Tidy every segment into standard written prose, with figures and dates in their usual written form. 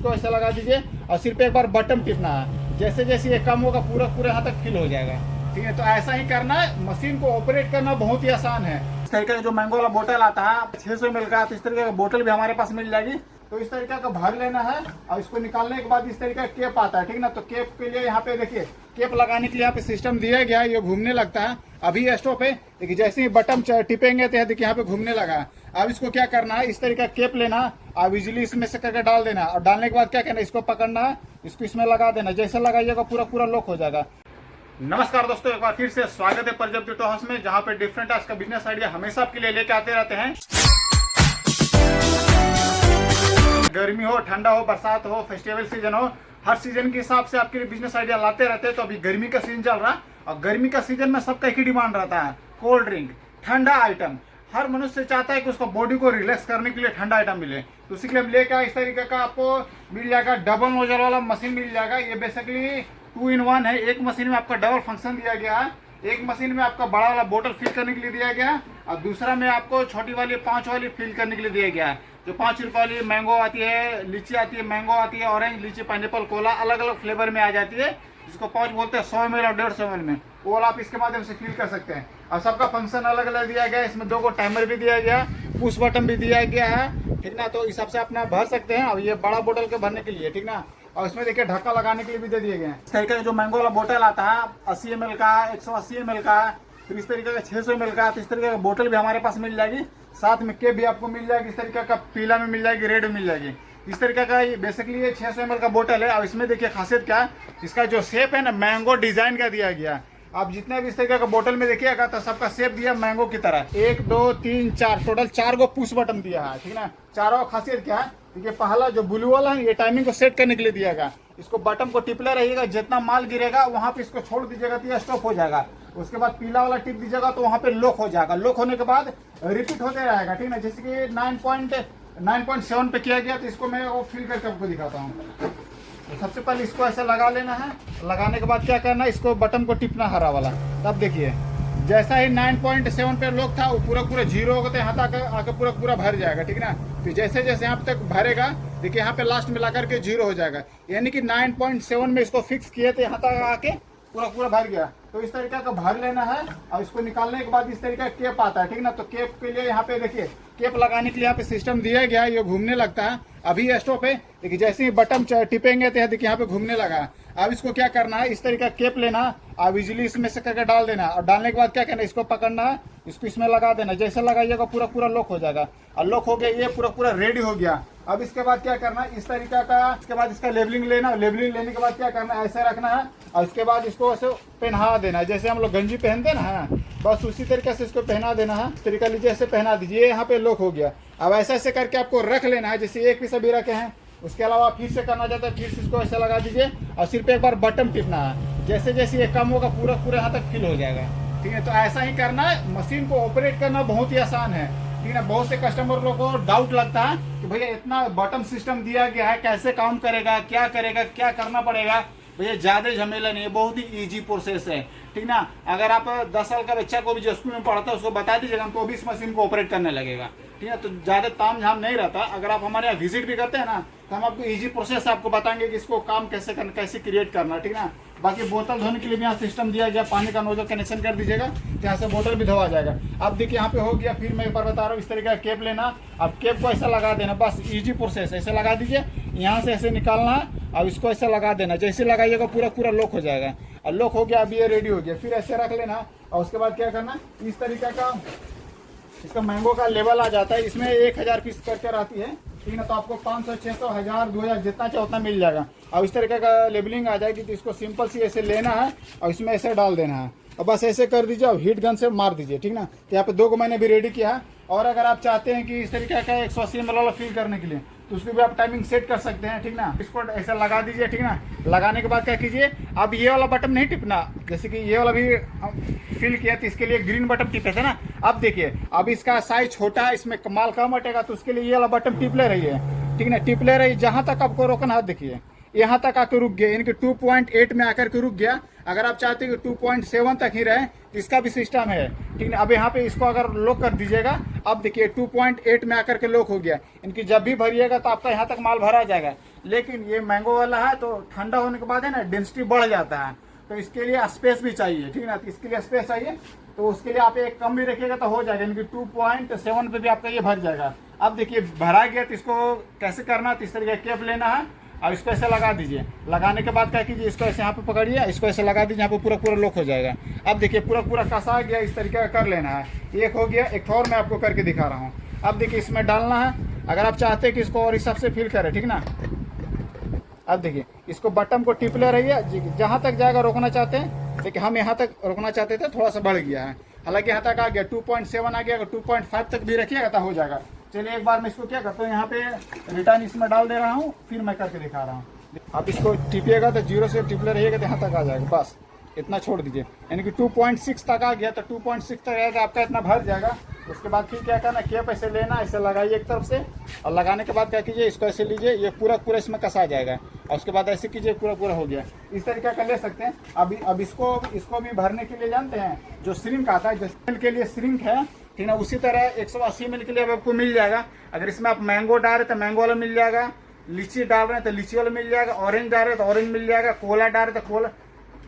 इसको ऐसा लगा दीजिए और सिर्फ एक बार बटन टिपना है। जैसे जैसे ये कम होगा पूरा पूरा यहाँ तक फिल हो जाएगा। ठीक है, तो ऐसा ही करना है। मशीन को ऑपरेट करना बहुत ही आसान है। इस तरीके का जो मैंगो वाला बोतल आता है 600 ml का, तो इस तरीके का बोतल भी हमारे पास मिल जाएगी। तो इस तरीके का भर लेना है और इसको निकालने के बाद इस तरीके का केप आता है। ठीक ना, तो केप के लिए यहाँ पे देखिए केप लगाने के लिए यहाँ पे सिस्टम दिया गया है। ये घूमने लगता है। अभी स्टॉप है, लेकिन जैसे ही बटन टिपेंगे तो देखिए यहाँ पे घूमने लगा है। अब इसको क्या करना है, इस तरीके का केप लेना, अब इजिली इसमें से करके डाल देना और डालने के बाद क्या करना है, इसको पकड़ना है, इसको इसमें लगा देना। जैसे लगाइएगा पूरा पूरा लॉक हो जाएगा। नमस्कार दोस्तों, एक बार फिर से स्वागत है प्रजप ट्यूटो हाउस में, जहाँ पे डिफरेंट टाइप्स का बिजनेस आइडिया हमेशा आपके लिए लेके आते रहते हैं। गर्मी हो, ठंडा हो, बरसात हो, फेस्टिवल सीजन हो, हर सीजन के हिसाब से आपके लिए बिजनेस आइडिया लाते रहते हैं। तो अभी गर्मी का सीजन चल रहा है और गर्मी का सीजन में सबका एक ही डिमांड रहता है, कोल्ड ड्रिंक, ठंडा आइटम। हर मनुष्य चाहता है कि उसको बॉडी को रिलैक्स करने के लिए ठंडा आइटम मिले। तो उसी के लिए हम लेकर इस तरीके का आपको मिल जाएगा डबल नोजल वाला मशीन मिल जाएगा। ये बेसिकली 2 in 1 है। एक मशीन में आपका डबल फंक्शन दिया गया है। एक मशीन में आपका बड़ा वाला बोतल फिल करने के लिए दिया गया है और दूसरा में आपको छोटी वाली 5 वाली फिल करने के लिए दिया गया है। जो 5 रुपये वाली मैंगो आती है, लीची आती है, मैंगो आती है, ऑरेंज, लीची, पाइनएप्पल, कोला, अलग अलग फ्लेवर में आ जाती है, जिसको 5 बोलते हैं। 100 ml और 150 ml में वो वाला आप इसके माध्यम से फिल कर सकते हैं। और सबका फंक्शन अलग अलग दिया गया है। इसमें 2 को टाइमर भी दिया गया, पुश बटन भी दिया गया है। ठीक ना, तो इस हिसाब से अपना भर सकते हैं। और ये बड़ा बोतल के भरने के लिए, ठीक ना, और इसमें देखिए ढक्का लगाने के लिए भी दे दिए गए हैं। इस तरीके का जो मैंगो वाला बोतल आता है 80 ml का, 180 ml का, फिर इस तरीके का 600 ml का, तो इस तरीके का बोतल भी हमारे पास मिल जाएगी। साथ में केप भी आपको मिल जाएगी। इस तरीके का पीला में मिल जाएगी, रेड में मिल जाएगी। इस तरीके का बेसिकली ये 600 ml का बोतल है। और इसमें देखिए खासियत क्या है, इसका जो शेप है ना, मैंगो डिजाइन का दिया गया। आप जितने भी इस तरीके का बोतल में देखिएगा तो सबका शेप दिया मैंगो की तरह। 1 2 3 4 टोटल 4 को पुश बटन दिया है। ठीक ना, चारों खासियत क्या है, देखिए पहला जो ब्लू वाला है ये टाइमिंग को सेट करने के लिए दिया गया। इसको बटन को टिपले रहिएगा, जितना माल गिरेगा वहां पे इसको छोड़ दीजिएगा तो ये स्टॉप हो जाएगा। उसके बाद पीला वाला टिप दीजिएगा तो वहां पे लॉक हो जाएगा। लॉक होने के बाद रिपीट होते रहेगा। ठीक ना, जैसे कि 9.7 पे किया गया, तो इसको मैं वो फिल करके आपको दिखाता हूँ। तो सबसे पहले इसको ऐसा लगा लेना है। लगाने के बाद क्या करना है, इसको बटन को टिपना हरा वाला। तब देखिए जैसा ही 9.7 पे लॉक था वो पूरा पूरा 0 होगा, तो यहाँ तक आके पूरा पूरा भर जाएगा। ठीक ना, तो जैसे जैसे यहाँ तक भरेगा देखिए यहाँ पे लास्ट में ला करके 0 हो जाएगा। यानी कि 9.7 में इसको फिक्स किए थे, यहाँ तक आके पूरा पूरा भर गया। तो इस तरीके का भर लेना है और इसको निकालने के बाद इस तरीके का केप आता है। ठीक ना, तो केप के लिए यहाँ पे देखिए केप लगाने के लिए यहाँ पे सिस्टम दिया गया है। ये घूमने लगता है। अभी स्टॉप है, लेकिन जैसे ही बटन टिपेंगे तो देखिए यहाँ पे घूमने लगा है। अब इसको क्या करना है, इस तरीके का केप लेना, अब इजिली इसमें से करके डाल देना और डालने के बाद क्या करना है, इसको पकड़ना है, इसको इसमें लगा देना। जैसे लगाइएगा पूरा पूरा लॉक हो जाएगा। और लॉक हो गया, ये पूरा पूरा रेडी हो गया। अब इसके बाद क्या करना है, इस तरीका का, इसके बाद इसका लेबलिंग लेना। लेबलिंग लेने के बाद क्या करना है, ऐसे रखना है और इसके बाद इसको ऐसे पहना देना है। जैसे हम लोग गंजी पहनते हैं ना, बस उसी तरीके से इसको पहना देना है। इस तरीका लीजिए, ऐसे पहना दीजिए, यहाँ पे लॉक हो गया। अब ऐसे ऐसे करके आपको रख लेना है। जैसे एक पीस अभी रखे हैं, उसके अलावा फिर से करना चाहता है, फिर से इसको ऐसे लगा दीजिए और सिर्फ एक बार बटन टिपना है। जैसे जैसे ये कम होगा पूरा पूरा यहाँ तक फिल हो जाएगा। ठीक है, तो ऐसा ही करना है। मशीन को ऑपरेट करना बहुत ही आसान है। ठीक है, बहुत से कस्टमर लोगों को डाउट लगता है कि भैया इतना बटन सिस्टम दिया गया है, कैसे काम करेगा, क्या करेगा, क्या करना पड़ेगा। भैया ज्यादा झमेला नहीं है, बहुत ही इजी प्रोसेस है। ठीक ना, अगर आप 10 साल का बच्चा को भी जो स्कूल में पढ़ता है उसको बता दीजिएगा तो भी इस मशीन को ऑपरेट करने लगेगा। ठीक है, तो ज्यादा ताम झाम नहीं रहता। अगर आप हमारे यहाँ विजिट भी करते हैं ना, तो हम आपको इजी प्रोसेस आपको बताएंगे कि इसको काम कैसे करना, कैसे क्रिएट करना। ठीक ना, बाकी बोतल धोने के लिए भी यहाँ सिस्टम दिया गया। पानी का नोजल कनेक्शन कर दीजिएगा तो यहाँ से बोतल भी धोआ जाएगा। अब देखिए यहाँ पे हो गया। फिर मैं एक बार बता रहा हूँ, इस तरीके का केप लेना, अब केप को ऐसा लगा देना। बस इजी प्रोसेस, ऐसे लगा दीजिए, यहाँ से ऐसे निकालना और इसको ऐसा लगा देना। जैसे लगाइएगा पूरा पूरा लॉक हो जाएगा। और लॉक हो गया, अभी ये रेडी हो गया। फिर ऐसे रख लेना और उसके बाद क्या करना, इस तरीके का इसका मैंगो का लेवल आ जाता है। इसमें 1000 पीस करके रहती है। ठीक है, तो आपको 500, 600, 1000, 2000 जितना चाहे उतना मिल जाएगा। अब इस तरीके का लेबलिंग आ जाएगी। तो इसको सिंपल सी ऐसे लेना है और इसमें ऐसे डाल देना है और बस ऐसे कर दीजिए और हीट गन से मार दीजिए। ठीक ना, तो यहाँ पे 2 को मैंने भी रेडी किया है। और अगर आप चाहते हैं कि इस तरीके का 180 ml वाला फिल करने के लिए, तो उसको भी आप टाइमिंग सेट कर सकते हैं। ठीक ना, इसको ऐसा लगा दीजिए। ठीक ना, लगाने के बाद क्या कीजिए, अब ये वाला बटन नहीं टिपना। जैसे कि ये वाला भी फिल किया तो इसके लिए ग्रीन बटन टिपे थे ना। अब देखिए, अब इसका साइज छोटा है, इसमें माल कम हटेगा, तो उसके लिए ये वाला बटन टिप ले रही है। ठीक ना, टिप ले रही, जहां तक आपको रोकना है देखिए यहाँ तक आकर रुक गया, यानी कि 2.8 में आकर के रुक गया। अगर आप चाहते हैं कि 2.7 तक ही रहे तो इसका भी सिस्टम है, ठीक है। अब यहाँ पे इसको अगर लॉक कर दीजिएगा, अब देखिए 2.8 में आकर के लॉक हो गया। इनकी जब भी भरिएगा तो आपका यहाँ तक माल भरा जाएगा। लेकिन ये मैंगो वाला है तो ठंडा होने के बाद है ना डेंसिटी बढ़ जाता है, तो इसके लिए स्पेस भी चाहिए, ठीक है ना। तो इसके लिए स्पेस चाहिए, तो उसके लिए आप एक कम भी रखिएगा तो हो जाएगा, यानी कि 2.7 पे भी आपका ये भर जाएगा। अब देखिए भरा गया, तो इसको कैसे करना है, तो इस तरीके कैप लेना है और इसको ऐसे लगा दीजिए। लगाने के बाद क्या कीजिए, इसको ऐसे यहाँ पे पकड़िए, इसको ऐसे लगा दीजिए, यहाँ पे पूरा पूरा लॉक हो जाएगा। अब देखिए पूरा कसा गया, इस तरीके का कर लेना है। एक हो गया, एक और मैं आपको करके दिखा रहा हूँ। अब देखिए इसमें डालना है, अगर आप चाहते हैं कि इसको और हिसाब से फिल करें, ठीक ना। अब देखिए इसको बटन को टिपले रहिए, जहाँ तक जाएगा रोकना चाहते हैं। देखिए हम यहाँ तक रोकना चाहते थे, थोड़ा सा बढ़ गया है, हालांकि यहाँ तक आ गया 2.7 आ गया। अगर 2.5 तक भी रखिएगा तो हो जाएगा। चलिए एक बार मैं इसको क्या करता हूँ, यहाँ पे रिटर्न इसमें डाल दे रहा हूँ, फिर मैं करके दिखा रहा हूँ। आप इसको टिपिएगा तो 0 से टिपले रहिएगा तो यहाँ तक आ जाएगा, बस इतना छोड़ दीजिए। यानी कि 2.6 तक आ गया, तो 2.6 तक रहेगा आपका इतना भर जाएगा। उसके बाद फिर क्या करना, केप ऐसे लेना, ऐसे लगाइए एक तरफ से, और लगाने के बाद क्या कीजिए, इसको ऐसे लीजिए, ये पूरा इसमें कसा जाएगा। और उसके बाद ऐसे कीजिए, पूरा हो गया। इस तरीके का ले सकते हैं। अब इसको भी भरने के लिए जानते हैं, जो श्रिंक आता है, जो के लिए श्रिंक है, ठीक ना, उसी तरह 180 ml के लिए आपको मिल जाएगा। अगर इसमें आप मैंगो डाल रहे तो मैंगो वाला मिल जाएगा, लीची डाल रहे हैं तो लीची वाला मिल जाएगा, ऑरेंज डाल रहे हैं तो ऑरेंज मिल जाएगा, कोला डाल रहे तो कोला,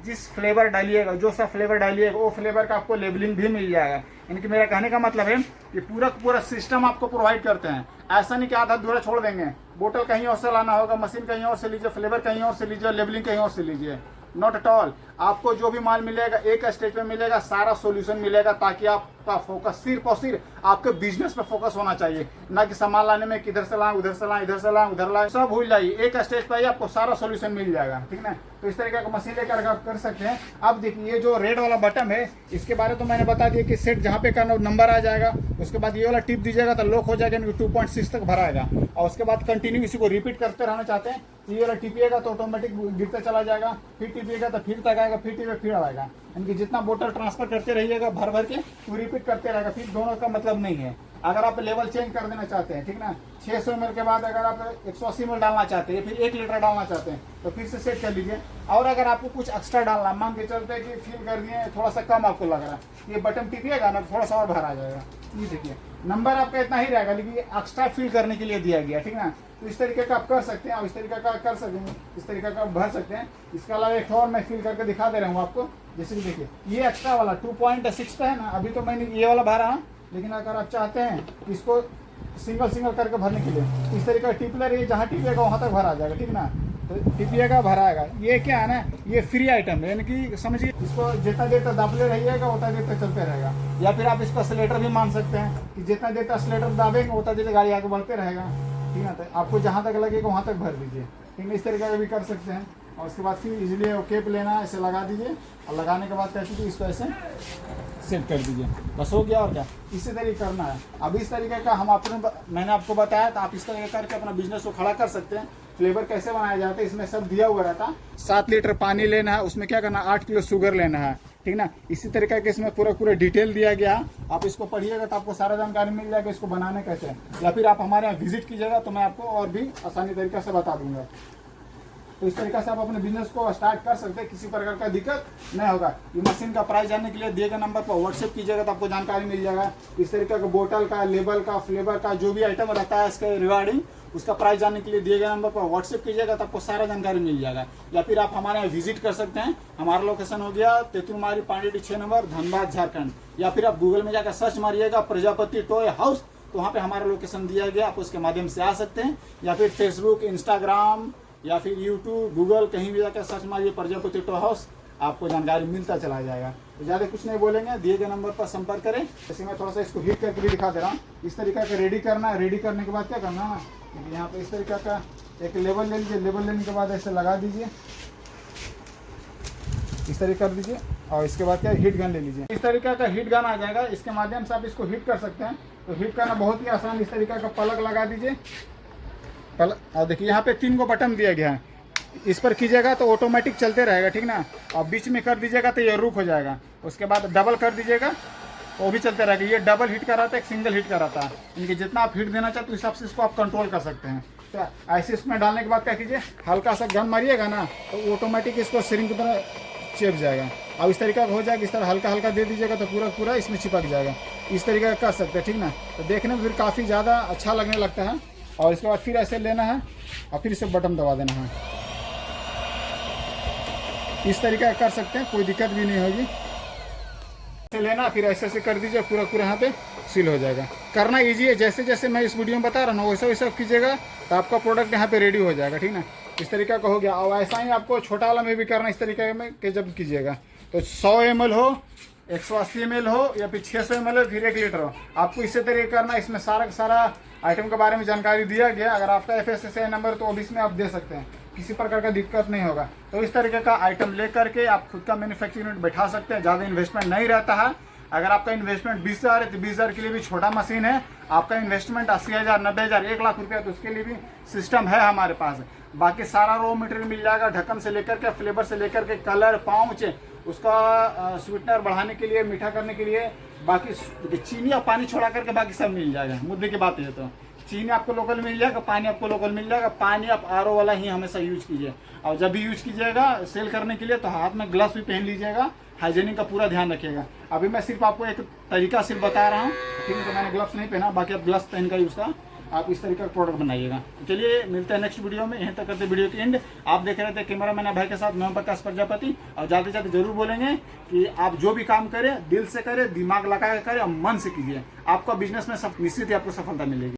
जिस फ्लेवर डालिएगा, जो सा फ्लेवर डालिएगा वो फ्लेवर का आपको लेबलिंग भी मिल जाएगा। इनकी मेरा कहने का मतलब है कि पूरा सिस्टम आपको प्रोवाइड करते हैं। ऐसा नहीं कि आधा अधूरा छोड़ देंगे, बोतल कहीं और से लाना होगा, मशीन कहीं और से लीजिए, फ्लेवर कहीं और से लीजिए, लेबलिंग कहीं और से लीजिए। नॉट एट ऑल, आपको जो भी माल मिलेगा एक स्टेज पे मिलेगा, सारा सॉल्यूशन मिलेगा, ताकि आपका फोकस सिर्फ और सिर्फ आपके बिजनेस पे फोकस होना चाहिए, ना कि सामान लाने में किधर से लाएं, उधर से लाएं, इधर से लाएं, उधर लाएं, सब भूल जाइए। एक स्टेज पे ही आपको सारा सॉल्यूशन मिल जाएगा, ठीक ना। तो इस तरीके का मशीन लेकर आप कर सकते हैं। अब देखिए ये जो रेड वाला बटन है, इसके बारे तो मैंने बता दिया कि सेट जहाँ पे करना नंबर आ जाएगा, उसके बाद ये वाला टिप दीजिएगा तो लॉक हो जाएगा, 2.6 तक भराएगा। और उसके बाद कंटिन्यू इसी को रिपीट करते रहना चाहते हैं, ये वाला टिपिएगा तो ऑटोमेटिक गिरता चला जाएगा, फिर टिपिएगा तो फिर तक आएगा, फिर टिपिएगा फिर आएगा। इनकी जितना बोतल ट्रांसफर करते रहिएगा भर के, वो रिपीट करते रहेगा। फिर दोनों का मतलब नहीं है। अगर आप लेवल चेंज कर देना चाहते हैं, ठीक ना, 600 ml के बाद अगर आप 180 ml डालना चाहते हैं, फिर 1 लीटर डालना चाहते हैं, तो फिर से सेट कर लीजिए। और अगर आपको कुछ एक्स्ट्रा डालना, मान के चलते हैं कि फिल कर दिए, थोड़ा सा कम आपको लग रहा है, ये बटन टिपिएगा ना, थोड़ा सा और भर आ जाएगा। ये देखिए नंबर आपका इतना ही रहेगा, लेकिन एक्स्ट्रा फिल करने के लिए दिया गया, ठीक ना। तो इस तरीके का आप कर सकते हैं, और इस तरीके का कर सकेंगे, इस तरीके का भर सकते हैं। इसके अलावा एक और मैं फिल करके दिखा दे रहा हूँ आपको। जैसे कि देखिए ये एक्स्ट्रा वाला 2.6 पे है ना, अभी तो मैंने ये वाला भरा हूँ, लेकिन अगर आप चाहते हैं इसको सिंगल करके भरने के लिए, इस तरीके का टिपलर, ये जहाँ टिपिएगा वहाँ तक भरा आ जाएगा, ठीक ना। तो टिपिएगा भराएगा। ये क्या है ना, ये फ्री आइटम है, यानी कि समझिए इसको जितना देर तक दाबले रहिएगा उतना देर तक चलते रहेगा। या फिर आप इसको एक्सीलेटर भी मान सकते हैं कि जितना देर तक एक्सीलेटर दाबेंगे उतना देर गाड़ी आगे बढ़ते रहेगा, ठीक है। तो आपको जहाँ तक लगेगा वहाँ तक भर दीजिए, ठीक है। इस तरीके का भी कर सकते हैं। और उसके बाद फिर इजीली केप लेना, ऐसे लगा दीजिए, और लगाने के बाद क्या कीजिए, इसको ऐसे सेट कर दीजिए, बस हो गया। और क्या इसी तरीके करना है। अब इस तरीके का मैंने आपको बताया, तो आप इस तरीके करके अपना बिजनेस को खड़ा कर सकते हैं। फ्लेवर कैसे बनाया जाता है इसमें सब दिया हुआ रहता है। 7 लीटर पानी लेना है, उसमें क्या करना है, 8 किलो शुगर लेना है, ठीक ना। इसी तरीके के इसमें पूरा डिटेल दिया गया। आप इसको पढ़िएगा तो आपको सारा जानकारी मिल जाएगा इसको बनाने कैसे है। या फिर आप हमारे यहाँ विजिट कीजिएगा तो मैं आपको और भी आसानी तरीके से बता दूंगा। तो इस तरीके से आप अपने बिजनेस को स्टार्ट कर सकते हैं, किसी प्रकार का दिक्कत नहीं होगा। ये मशीन का प्राइस जानने के लिए दिए गए नंबर पर व्हाट्सएप कीजिएगा तो आपको जानकारी मिल जाएगा। इस तरीके का बोतल का, लेबल का, फ्लेवर का जो भी आइटम रहता है इसके रिगार्डिंग, उसका प्राइस जानने के लिए दिए गए नंबर पर व्हाट्सएप कीजिएगा तो आपको सारा जानकारी मिल जाएगा। या फिर आप हमारे यहाँ विजिट कर सकते हैं। हमारा लोकेशन हो गया तेतुलमारी पांडेडी 6 नंबर, धनबाद, झारखंड। या फिर आप गूगल में जाकर सर्च मारिएगा प्रजापति टॉय हाउस, तो वहाँ पे हमारा लोकेशन दिया गया, आप उसके माध्यम से आ सकते हैं। या फिर फेसबुक, इंस्टाग्राम या फिर यूट्यूब, गूगल, कहीं भी जाकर सर्च मारिए प्रजापति टॉय हाउस, आपको जानकारी मिलता चला जाएगा। तो ज़्यादा कुछ नहीं बोलेंगे, दिए गए नंबर पर संपर्क करें। जैसे मैं थोड़ा सा इसको हीट करके भी दिखा दे रहा हूँ। इस तरीके का रेडी करना है। रेडी करने के बाद क्या करना है ना, यहाँ पे इस तरीके का एक लेबल ले लीजिए। लेबल लेने के बाद ऐसे लगा दीजिए, इस तरीके कर दीजिए। और इसके बाद क्या, हीट गन ले लीजिए। इस तरीके का हीट गन आ जाएगा, इसके माध्यम से आप इसको हीट कर सकते हैं। तो हीट करना बहुत ही आसान। इस तरीके का प्लग लगा दीजिए, और देखिए यहाँ पे 3 को बटन दिया गया है, इस पर कीजिएगा तो ऑटोमेटिक चलते रहेगा, ठीक ना। और बीच में कर दीजिएगा तो ये रुक हो जाएगा। उसके बाद डबल कर दीजिएगा, वो भी चलते रहेगा। ये डबल हीट कराता है, एक सिंगल हीट कराता है। इनकी जितना आप हीट देना चाहते हो उस हिसाब से इसको आप कंट्रोल कर सकते हैं। तो ऐसे इसमें डालने के बाद क्या कीजिए, हल्का सा गन मारिएगा ना तो ऑटोमेटिक इसको सिरिंज की तरह चिप जाएगा। अब इस तरीका का हो जाएगा, इस तरह हल्का हल्का दे दीजिएगा तो पूरा पूरा इसमें चिपक जाएगा। इस तरीके का कर सकते हैं, ठीक ना। तो देखने में फिर काफ़ी ज़्यादा अच्छा लगने लगता है। और इसके बाद फिर ऐसे लेना है और फिर इसे बटन दबा देना है। इस तरीके का कर सकते हैं, कोई दिक्कत भी नहीं होगी। ऐसे लेना फिर ऐसे ऐसे कर दीजिए, पूरा पूरा यहाँ पे सील हो जाएगा। करना ईजी है, जैसे जैसे मैं इस वीडियो में बता रहा हूँ वैसे वैसे कीजिएगा तो आपका प्रोडक्ट यहाँ पे रेडी हो जाएगा, ठीक ना। इस तरीका का हो गया। और ऐसा ही आपको छोटा वाला में भी करना इस तरीके में कि जब कीजिएगा तो 100 ml हो, 180 ml हो या फिर 600 ml हो, फिर 1 लीटर हो, आपको इसी तरीके करना। इसमें सारा का सारा आइटम के बारे में जानकारी दिया गया। अगर आपका FSSAI नंबर तो भी इसमें आप दे सकते हैं, किसी प्रकार का दिक्कत नहीं होगा। तो इस तरीके का आइटम ले करके आप खुद का मैन्युफैक्चरिंग यूनिट बैठा सकते हैं, ज़्यादा इन्वेस्टमेंट नहीं रहता है। अगर आपका इन्वेस्टमेंट 20,000 है तो 20,000 के लिए भी छोटा मशीन है। आपका इन्वेस्टमेंट 80,000, 90,000, 1 लाख रुपया तो उसके लिए भी सिस्टम है हमारे पास। बाकी सारा रॉ मटेरियल मिल जाएगा, ढक्कन से लेकर के फ्लेवर से लेकर के कलर, पाउच, उसका स्वीटनर बढ़ाने के लिए, मीठा करने के लिए, बाकी चीनी और पानी छोड़ा करके बाकी सब मिल जाएगा। मुद्दे की बात है तो चीनी आपको लोकल मिल जाएगा, पानी आपको लोकल मिल जाएगा। पानी आप RO वाला ही हमेशा यूज कीजिए। और जब भी यूज कीजिएगा सेल करने के लिए तो हाथ में ग्लव्स भी पहन लीजिएगा, हाइजीनिक का पूरा ध्यान रखिएगा। अभी मैं सिर्फ आपको एक तरीका सिर्फ बता रहा हूँ, ठीक है। तो मैंने ग्लव्स नहीं पहना, बाकी आप ग्लव्स पहन कर उसका आप इस तरीके का प्रोडक्ट बनाइएगा। तो चलिए मिलते हैं नेक्स्ट वीडियो में। यहीं तक करते वीडियो के एंड। आप देख रहे थे कैमरा मैन भाई के साथ, मैं प्रकाश प्रजापति। और जाते जाते जरूर बोलेंगे कि आप जो भी काम करें दिल से करें, दिमाग लगा कर करें और मन से कीजिए। आपका बिजनेस में सब निश्चित ही आपको सफलता मिलेगी।